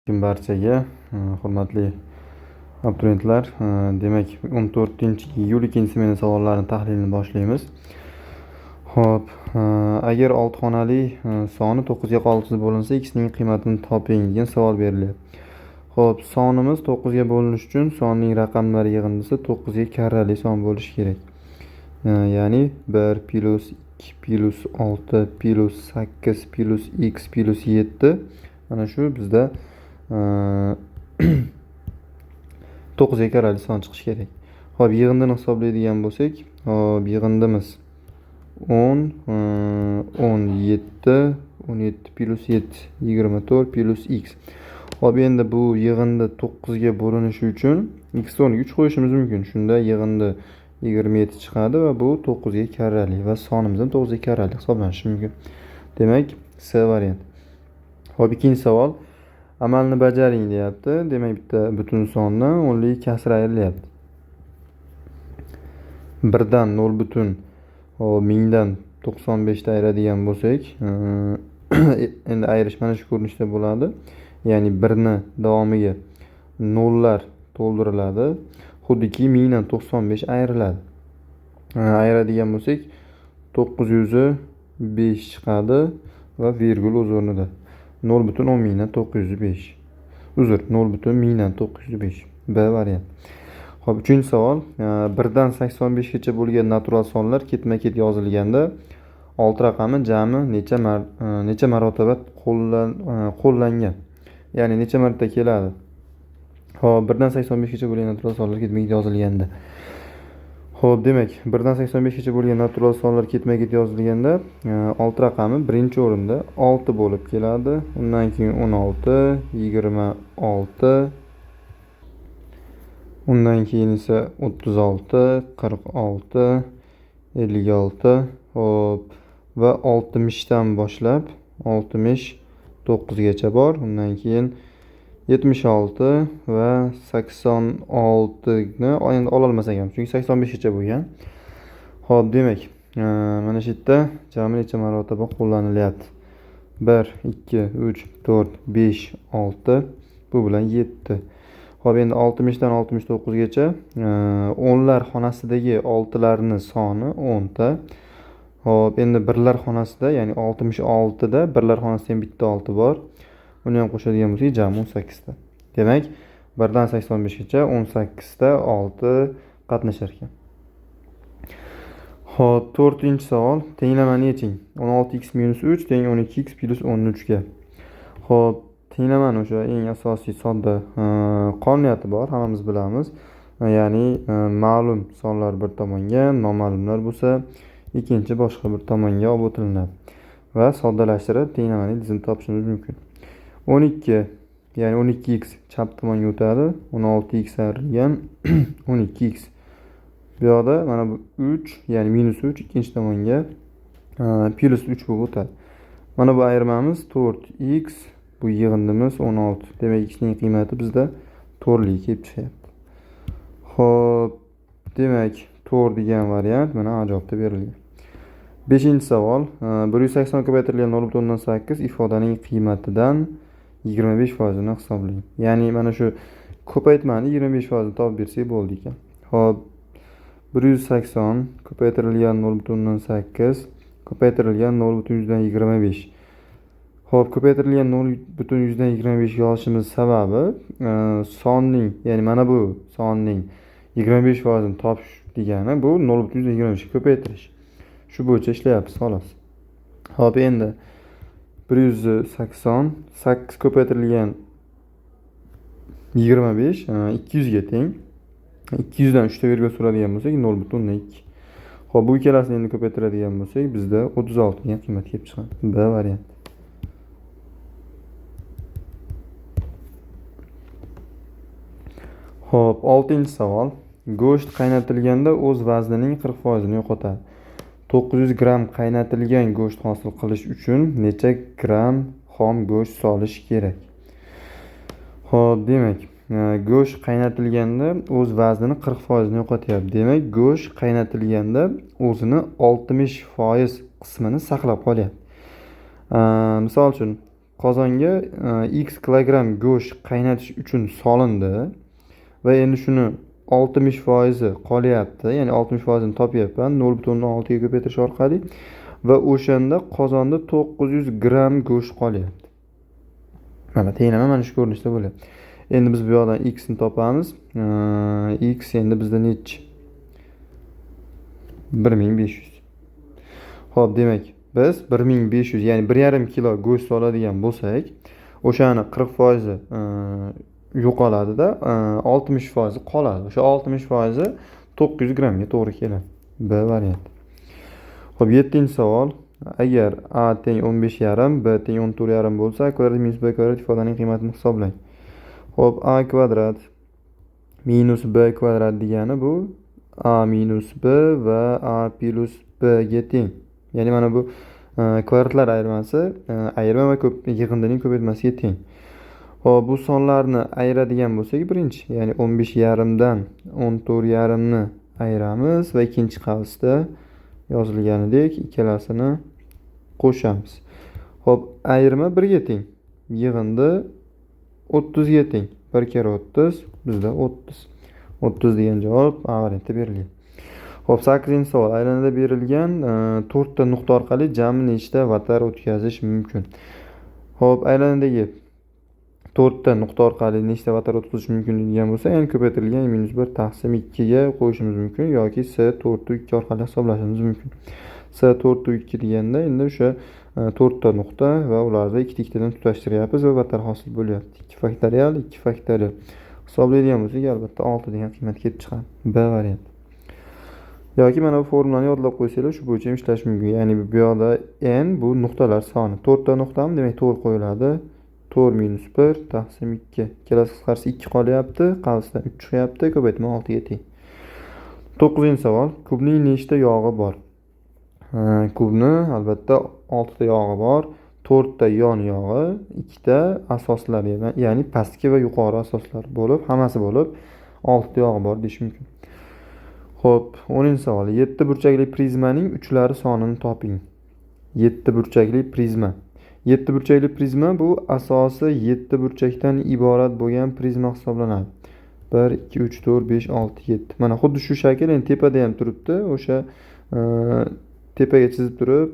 Barchaga hurmatli abituriyentlar, demak 14-iyul ikkinchi smena savollarini tahlilini boshlaymiz. Xo'p, agar 6 xonali soni 9 ga qoldiqsiz bo'linsa, x ning qiymatini toping degan savol berilyapti. Xo'p, sonimiz 9 ga bo'linishi uchun sonning raqamlari yig'indisi 9 ga karrali son bo'lishi kerak. Ya'ni 1 plus 2 plus 6 plus 8 plus x plus 7 mana shu bizda 9 ga karrali son chiqishi kerak. Xo'p, yig'indini hisoblaydigan bo'lsak, hop, yig'indimiz 10, 17, 17 plus 7, 24 plus x. Hop, endi bu yig'indi 9 ga bo'linishi uchun x o'rniga 3 qo'yishimiz mumkin. Shunda yig'indi 27 chiqadi va bu 9 ga karrali va sonimiz ham 9 ga karrali hisoblanishi mumkin. Demak, C variant. Hop, ikkinchi savol. Amalni bajaring deyapti. Demak, bitta butun sondan 10li kasra ayrilyapti. 1 dan 0 butun 1000 dan 95 ta ayiradigan bo'lsak, endi ayirish mana shu ko'rinishda bo'ladi. Ya'ni 1 ni davomiga nollar to'ldiriladi. Xuddiki 1000 dan 95 ayriladi. Ayiradigan bo'lsak 905 chiqadi va virgul o'z o'rnida. 0 butun 10 mingdan 905. Uzr, 0 butun 1000dan 905. B variant. Xo'p, uchinchi savol. 1 dan 85 gacha bo'lgan natural sonlar ketma-ket yozilganda 6 raqami jami necha marotaba qo'llangan? Ya'ni necha marta keladi? Xo'p, 1 dan 85 gacha bo'lgan natural sonlar ketma-ket yozilganda. Xo'p, demak, 1 dan 85 gacha bo'lgan natural sonlar ketma-ket yozilganda 6 raqami birinchi o'rinda 6 bo'lib keladi. Undan keyin 16, 26, undan keyin esa 36, 46, 56, hop va 60 dan boshlab 69 gacha bor. Undan keyin 76 va 86 ni endi ola olmasak ham, chunki 85 gacha bo'lgan. Xo'p, demak, mana shu yerda jami necha marotaba qo'llanilyapti? 1, 2, 3, 4, 5, 6, bu bilan 7. Xo'p, endi 60 dan 69 gacha o'nlar xonasidagi 6larning soni 10 ta. Xo'p, endi birlar xonasida, ya'ni 66 da birlar xonasida ham bitta 6 bor. Uni ham qo'shadigan bo'lsak, jami 18 ta. Demak, 1 dan 85 gacha 18 ta 6 qatnashar ekan. Xo'p, 4-savol. Tenglamani yeching. 16x - 3 teng 12x + 13 ga. Xo'p, tenglamani o'sha eng asosiy sodda qonuniyati bor, hammamiz bilamiz. Ya'ni ma'lum sonlar bir tomonga, noma'lumlar bo'lsa ikkinchi boshqa bir tomonga olib o'tilinadi va soddalashtirib tenglamani dizini topishimiz mumkin. 12, ya'ni 12x chap tomonga o'tadi. 16x ayrilgan 12x. Bu yoqda mana bu 3, ya'ni -3 ikkinchi tomonga +3 bo'lib o'tadi. Mana bu ayirmamiz 4x, bu yig'indimiz 16. Demak, x ning qiymati bizda 4 li kelib chiqyapti. Xo'p, demak, 4 degan variant mana javobda berilgan. 5-savol. 180 ko'paytirilgan 0.8 ifodaning qiymatidan 25% ni hisoblang. Ya'ni mana shu ko'paytmani 25% ni topib bersak bo'ldi ekan. Xo'p, 180 ko'paytirilgan 0.8 ko'paytirilgan 0.125. Xo'p, ko'paytirilgan 0.125 yozishimiz sababi sonning, ya'ni mana bu sonning 25% ni topish degani bu 0.125 ko'paytirish. Shu bo'yicha ishlayapmiz, xolos. Xo'p, endi 180 8 ko'paytirilgan 25 200 ga teng. 200 dan 3 ta virgul suradigan bo'lsak 0.2. Xo'p, bu ikkalasini endi ko'paytiradigan bo'lsak bizda 36 degan qiymat kelib chiqadi. B variant. Xo'p, 6-savol. Go'sht qaynatilganda o'z vaznining 40% ni yo'qotadi. 900 gram qaynatilgan go'sht hosil qilish uchun necha gram xom go'sht solish kerak? Xo'p, demak, go'sht qaynatilganda o'z vaznini 40% ni yo'qotyapti. Demak, go'sht qaynatilganda o'zini 60% qismini saqlab qolyapti. Misol uchun qozonga x kilogramm go'sht qaynatish uchun solindi va endi shuni 60% qolyapti, ya'ni 60%ni topyapman 0,6 ga ko'paytirish orqali va o'shanda qozonda 900 gramm go'sht qolyapti. Mana tenglama mana shu ko'rinishda bo'lyapti. Endi biz bu yoqdan x ni topamiz. X endi bizda nechi? 1500. Xo'p, demak biz 1500, ya'ni 1,5 kilo go'sht soladigan bo'lsak, o'shani 40% yo'qoladida, 60% qoladi. O'sha 60% 900 grammga to'g'ri keladi. B varianti. Xo'p, 7-savol. Agar a teng 15,5, b teng 14,5 bo'lsa, a kvadrat minus b kvadrat ifodaning qiymatini hisoblang. Xo'p, a kvadrat minus b kvadrat degani bu a minus b va a plus b ga teng. Ya'ni mana bu kvadratlar ayirmasi ayirma va yig'indining ko'paytmasiga teng. Xo'p, bu sonlarni ayiradigan bo'lsak, birinchi, ya'ni 15,5 dan 14,5 ni ayiramiz va ikkinchi qavsda yozilganidek ikkalasini qo'shamiz. Xo'p, ayirma 1 ga teng, yig'indi 30 ga teng. 1 kere 30 bizda 30. 30 degan javob A variantida berilgan. Xo'p, 8-savol. Aylanada berilgan 4 ta nuqta orqali jami nechta vatar o'tkazish mumkin? Xo'p, aylanadagi 4 ta nuqta orqali nechta vatar o'tkazish mumkin degan bo'lsa, ya'ni ko'paytirilgan -1 taqsim 2 ga qo'yishimiz mumkin yoki s 4/2 orqali hisoblashimiz mumkin. S 4/2 deganda endi o'sha 4 ta nuqta va ularni ikkita-ikkitadan tutashtiryapmiz va vatar hosil bo'lyapti. 2 faktorial, 2 faktorial. Hisoblaydigan bo'lsak, albatta 6 degan qiymat kelib chiqadi. B variant. Yoki mana bu formulani yodlab qo'ysanglar, shu bo'yicha ham ishlash mumkin. Ya'ni bu yoqda n bu nuqtalar soni. 4 ta nuqtami, demak 4 qo'yiladi. 4 minus 1 taqsim 2. Ikkalasi qisqarsa 2 qolyapti, qavsdan 3 chiqyapti, ko'paytma 6 ga teng. 9-savol. Kubning nechta yog'i bor? Kubni albatta 6 ta yog'i bor. 4 ta yon yog'i, 2 ta asoslar, ya'ni pastki va yuqori asoslar bo'lib, hammasi bo'lib 6 ta yog'i bor deyish mumkin. Xo'p, 10-savol. 7 burchakli prizmaning uchlari sonini toping. 7 burchakli prizma. 7 burchakli prizma bu asosi 7 burchakdan iborat bo'lgan prizma hisoblanadi. 1 2 3 4 5 6 7. Mana xuddi shu shakl endi tepada ham turibdi. O'sha tepaga chizib turib,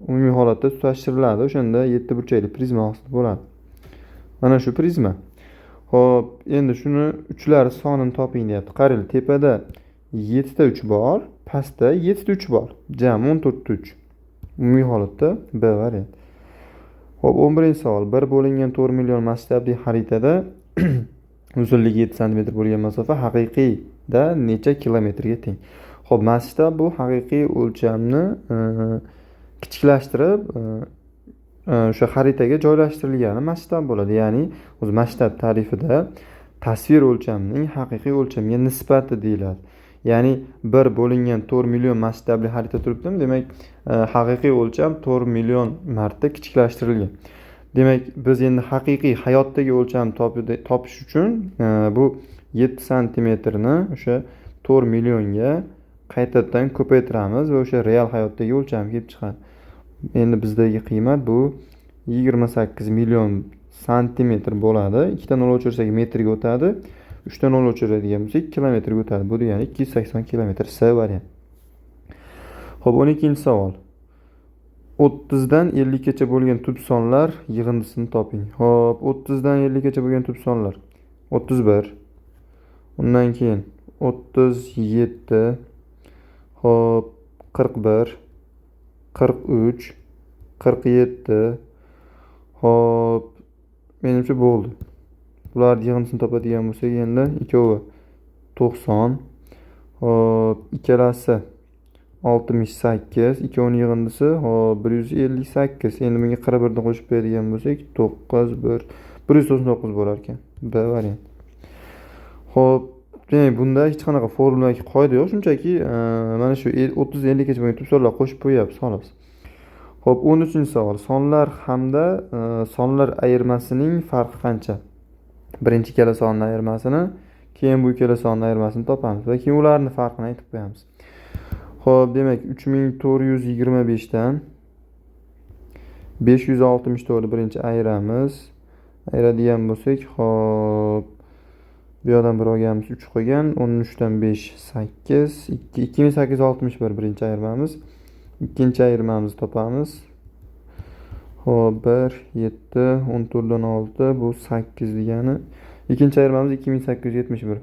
umumiy holatda tutashtiriladi. O'shanda 7 burchakli prizma hosil bo'ladi. Mana shu prizma. Xo'p, endi shuni uchlari sonini toping deyapti. Qarang, tepada 7 ta 3 bor, pastda 7 ta 3 bor. Jami 14 ta 3. Umumiy holatda B variant. Xo'p, 11-savol. 1 bo'lingan 4 million masshtabli xaritada uzunligi 7 cm bo'lgan masofa haqiqiyda necha kilometrga teng? Xo'p, masshtab bu haqiqiy o'lchamni kichiklashtirib o'sha xaritaga joylashtirilgani masshtab bo'ladi. Ya'ni o'zi masshtab ta'rifida tasvir o'lchamining haqiqiy o'lchamga nisbati deyiladi. Ya'ni 1 bo'lingan 4 million masshtabli xarita turibdimi? Demak, haqiqiy o'lcham 4 million marta kichiklashtirilgan. Demak, biz endi haqiqiy hayotdagi o'lchamni topish uchun bu 7 santimetrni o'sha 4 millionga qaytadan ko'paytiramiz va o'sha real hayotdagi o'lcham kelib chiqadi. Endi bizdagi qiymat bu 28 million santimetr bo'ladi. 2 ta 0 o'chirsak metrga o'tadi. 3 ta 0 o'chiradigan bo'lsak kilometrga o'tadi. Bu degani 280 kilometr. S variant. Xo'p, 12-savol. 30 dan 50 gacha bo'lgan tub sonlar yig'indisini toping. Xo'p, 30 dan 50 gacha bo'lgan tub sonlar. 31. Undan keyin 37. Xo'p, 41. 43. 47. Xo'p, menimcha bo'ldi. Bular yig'indisini topadigan bo'lsak, endi ikkovi 90. Xo'p, ikkalasi 68, ikkovining yig'indisi hop 158. Endi bunga 41 ni qo'shib qo'yadigan bo'lsak 199 bo'lar ekan. B variant. Xo'p, demak bunda hech qanaqa formula yoki qoida yo'q, shunchaki mana shu 30-50 gacha bo'lgan tub sonlar qo'shib qo'yapmiz, xolos. Xo'p, 13-savol. Sonlar hamda sonlar ayirmasining farqi qancha? Birinchi ikkala sonning ayirmasini, keyin bu ikkala sonning ayirmasini topamiz va keyin ularning farqini aytib qo'yamiz. Xo'p, demak 3425 dan 564 birinchi ayiramiz. Ayiradigan bo'lsak, hop. Bu yoqdan 1 olganmiz, 3 qolgan. 13 dan 5 8, 2861 birinchi ayirmamiz. Ikkinchi ayirmamizni topamiz. Hop, 1 7 14 dan 6 bu 8 degani. Ikkinchi ayirmamiz 2871.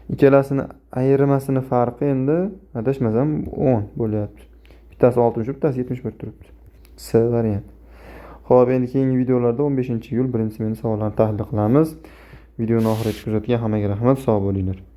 Ikkalasini ayirmasini farqi endi adashmasam 10 bo'lyapti. Bittasi 60, bittasi 71 turibdi. C variant. Xo'p, endi keyingi videolarda 15-iyul birinchi smenni savollarini tahlil qilamiz. Videoni oxirigacha kuzatgan hammaga rahmat, sog' bo'linglar.